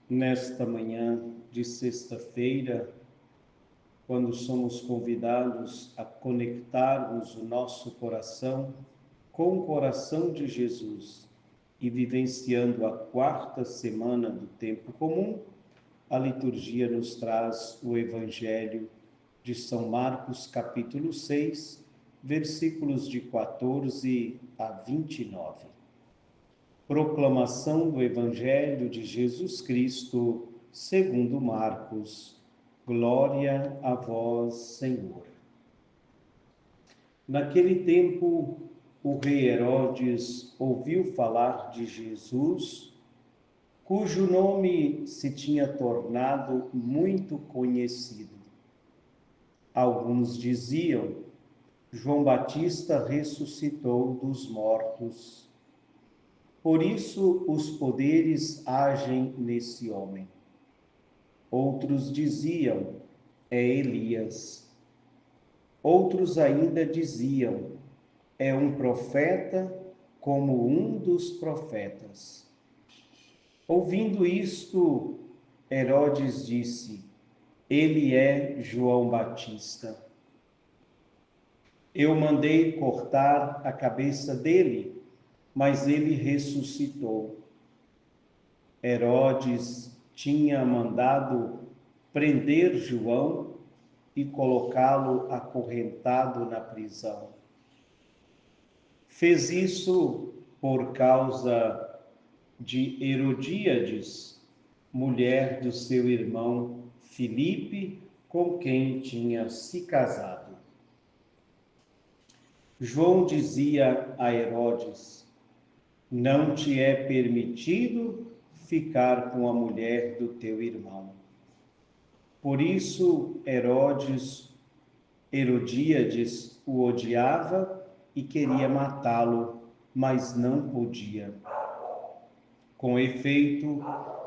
Nesta manhã de sexta-feira, quando somos convidados a conectarmos o nosso coração com o coração de Jesus e vivenciando a quarta semana do tempo comum, a liturgia nos traz o Evangelho de São Marcos, capítulo 6, versículos de 14 a 29. Proclamação do Evangelho de Jesus Cristo, segundo Marcos. Glória a vós, Senhor. Naquele tempo, o rei Herodes ouviu falar de Jesus, cujo nome se tinha tornado muito conhecido. Alguns diziam: João Batista ressuscitou dos mortos. Por isso os poderes agem nesse homem. Outros diziam: é Elias. Outros ainda diziam: é um profeta como um dos profetas. Ouvindo isto, Herodes disse: ele é João Batista. Eu mandei cortar a cabeça dele, mas ele ressuscitou. Herodes tinha mandado prender João e colocá-lo acorrentado na prisão. Fez isso por causa de Herodíades, mulher do seu irmão Filipe, com quem tinha se casado. João dizia a Herodes: não te é permitido ficar com a mulher do teu irmão. Por isso Herodíades o odiava e queria matá-lo, mas não podia. Com efeito,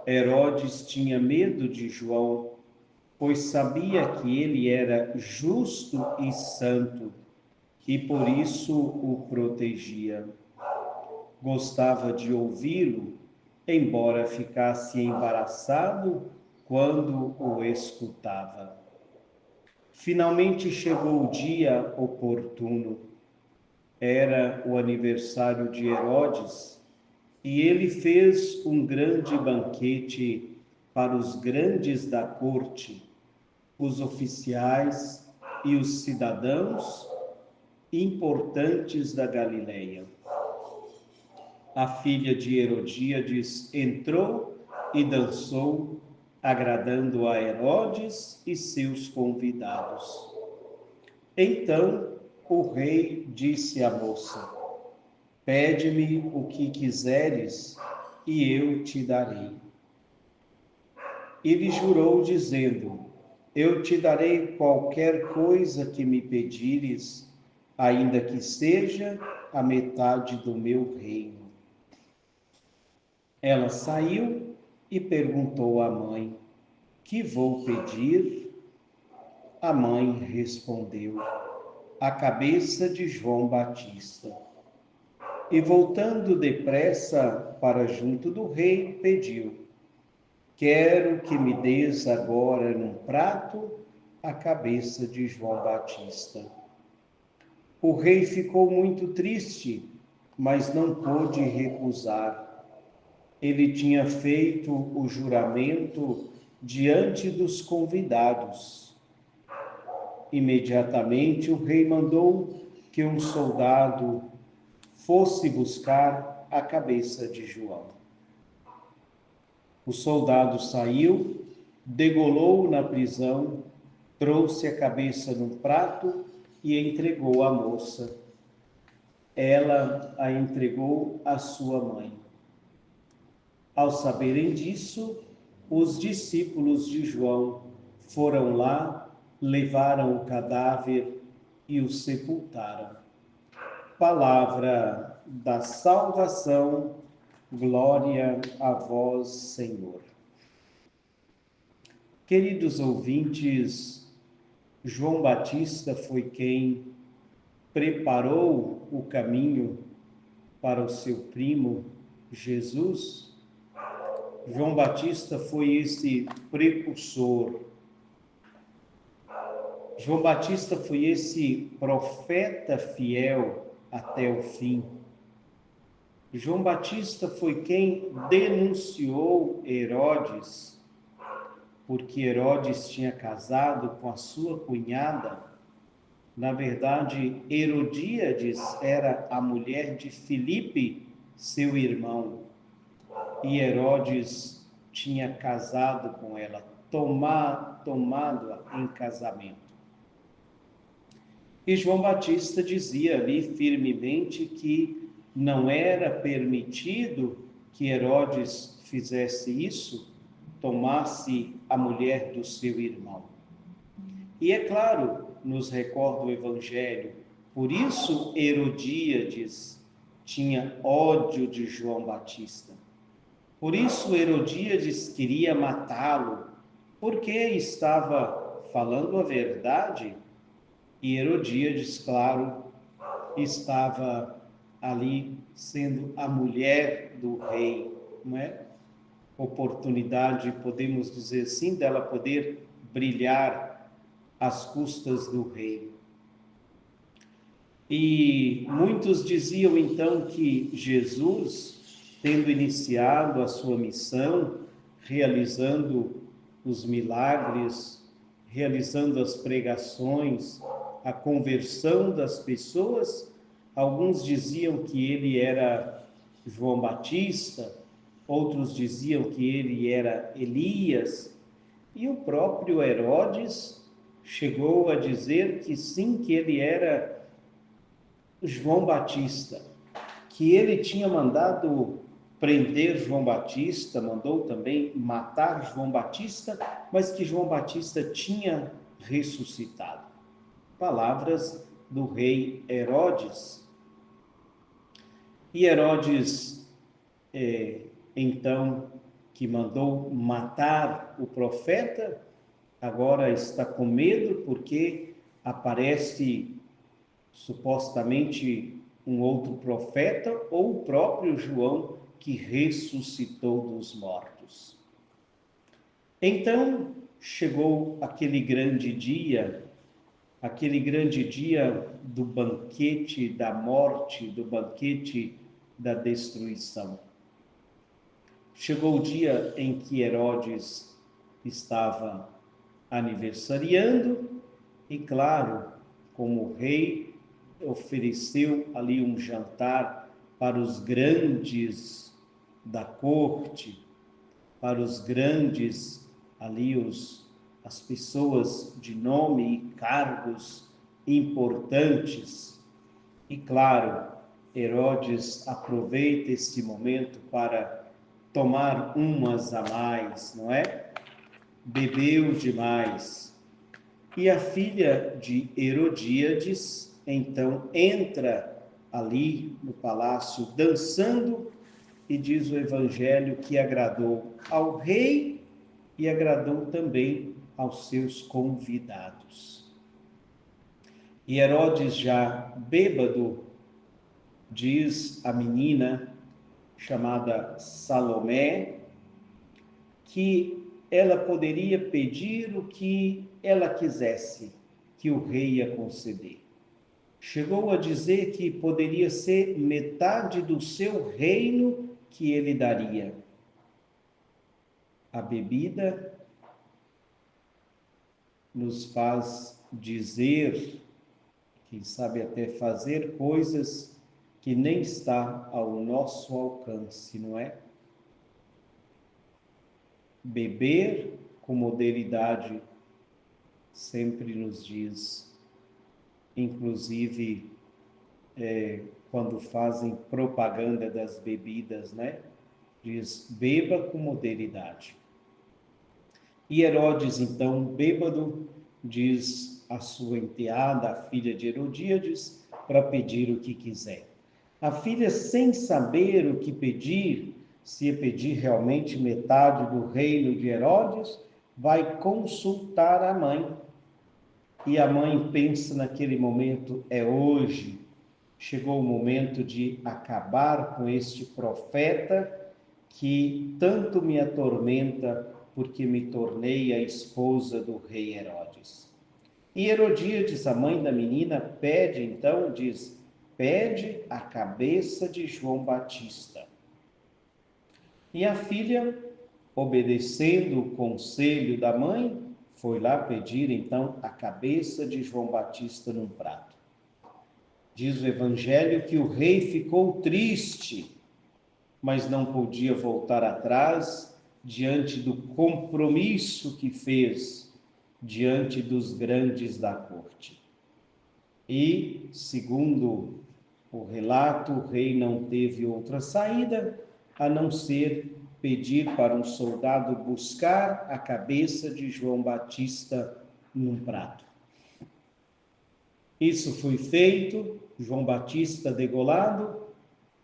Herodes tinha medo de João, pois sabia que ele era justo e santo, e por isso o protegia. Gostava de ouvi-lo, embora ficasse embaraçado quando o escutava. Finalmente chegou o dia oportuno. Era o aniversário de Herodes, e ele fez um grande banquete para os grandes da corte, os oficiais e os cidadãos importantes da Galileia. A filha de Herodíades entrou e dançou, agradando a Herodes e seus convidados. Então o rei disse à moça: pede-me o que quiseres e eu te darei. Ele jurou, dizendo: eu te darei qualquer coisa que me pedires, ainda que seja a metade do meu reino. Ela saiu e perguntou à mãe: que vou pedir? A mãe respondeu: a cabeça de João Batista. E voltando depressa para junto do rei, pediu: quero que me des agora num prato a cabeça de João Batista. O rei ficou muito triste, mas não pôde recusar. Ele tinha feito o juramento diante dos convidados. Imediatamente o rei mandou que um soldado fosse buscar a cabeça de João. O soldado saiu, degolou na prisão, trouxe a cabeça num prato e entregou à moça. Ela a entregou à sua mãe. Ao saberem disso, os discípulos de João foram lá, levaram o cadáver e o sepultaram. Palavra da salvação, glória a vós, Senhor. Queridos ouvintes, João Batista foi quem preparou o caminho para o seu primo Jesus. João Batista foi esse precursor. João Batista foi esse profeta fiel até o fim. João Batista foi quem denunciou Herodes, porque Herodes tinha casado com a sua cunhada. Na verdade, Herodíades era a mulher de Filipe, seu irmão, e Herodes tinha casado com ela, tomado-a em casamento. E João Batista dizia ali firmemente que não era permitido que Herodes fizesse isso, tomasse a mulher do seu irmão. E é claro, nos recorda o Evangelho, por isso Herodíades tinha ódio de João Batista. Por isso Herodíades queria matá-lo, porque estava falando a verdade. E Herodíades, claro, estava ali sendo a mulher do rei, não é? Oportunidade, podemos dizer assim, dela poder brilhar às custas do rei. E muitos diziam então que Jesus, tendo iniciado a sua missão, realizando os milagres, realizando as pregações, a conversão das pessoas, alguns diziam que ele era João Batista, outros diziam que ele era Elias, e o próprio Herodes chegou a dizer que sim, que ele era João Batista, que ele tinha mandado prender João Batista, mandou também matar João Batista, mas que João Batista tinha ressuscitado. Palavras do rei Herodes. E Herodes, então, que mandou matar o profeta, agora está com medo porque aparece supostamente um outro profeta ou o próprio João que ressuscitou dos mortos. Então chegou aquele grande dia do banquete da morte, do banquete da destruição. Chegou o dia em que Herodes estava aniversariando e, claro, como rei, ofereceu ali um jantar para os grandes da corte, para os grandes ali, as pessoas de nome e cargos importantes. E claro, Herodes aproveita este momento para tomar umas a mais, não é? Bebeu demais. E a filha de Herodíades, então, entra ali no palácio dançando, e diz o Evangelho que agradou ao rei e agradou também aos seus convidados. E Herodes, já bêbado, diz a menina chamada Salomé que ela poderia pedir o que ela quisesse, que o rei ia conceder. Chegou a dizer que poderia ser metade do seu reino que ele daria. A bebida nos faz dizer, quem sabe até fazer coisas que nem está ao nosso alcance, não é? Beber com modernidade sempre nos diz, inclusive quando fazem propaganda das bebidas, né? Diz, beba com modernidade. E Herodes, então, bêbado, diz a sua enteada, a filha de Herodíades, para pedir o que quiser. A filha, sem saber o que pedir, se pedir realmente metade do reino de Herodes, vai consultar a mãe. E a mãe pensa naquele momento, é hoje, chegou o momento de acabar com este profeta que tanto me atormenta porque me tornei a esposa do rei Herodes. E Herodíades, a mãe da menina, pede então, diz, pede a cabeça de João Batista. E a filha, obedecendo o conselho da mãe, foi lá pedir então a cabeça de João Batista num prato. Diz o Evangelho que o rei ficou triste, mas não podia voltar atrás diante do compromisso que fez diante dos grandes da corte. E, segundo o relato, o rei não teve outra saída a não ser pedir para um soldado buscar a cabeça de João Batista num prato. Isso foi feito, João Batista degolado,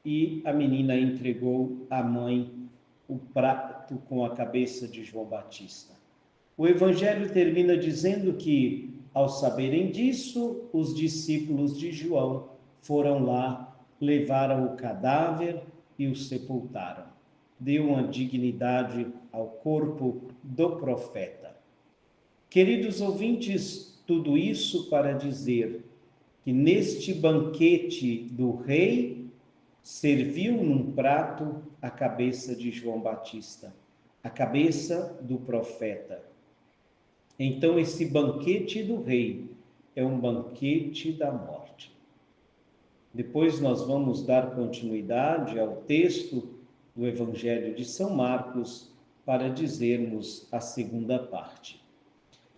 e a menina entregou à mãe o prato com a cabeça de João Batista. O Evangelho termina dizendo que, ao saberem disso, os discípulos de João foram lá, levaram o cadáver e o sepultaram. Deu uma dignidade ao corpo do profeta. Queridos ouvintes, tudo isso para dizer que neste banquete do rei, serviu num prato a cabeça de João Batista, a cabeça do profeta. Então, esse banquete do rei é um banquete da morte. Depois nós vamos dar continuidade ao texto do Evangelho de São Marcos para dizermos a segunda parte.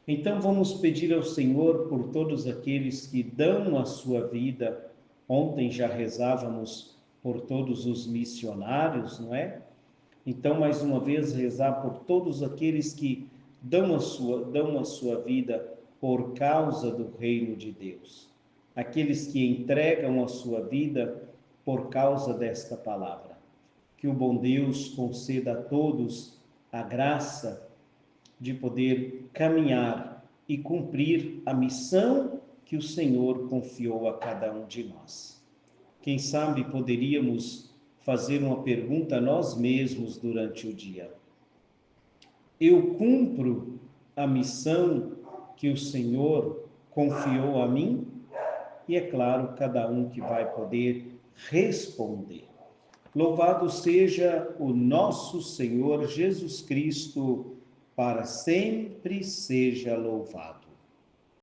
Então vamos pedir ao Senhor por todos aqueles que dão a sua vida. Ontem já rezávamos por todos os missionários, não é? Então, mais uma vez, rezar por todos aqueles que dão a sua vida por causa do reino de Deus. Aqueles que entregam a sua vida por causa desta palavra. Que o bom Deus conceda a todos a graça de poder caminhar e cumprir a missão que o Senhor confiou a cada um de nós. Quem sabe poderíamos fazer uma pergunta a nós mesmos durante o dia. Eu cumpro a missão que o Senhor confiou a mim? E é claro, cada um que vai poder responder. Louvado seja o nosso Senhor Jesus Cristo, para sempre seja louvado.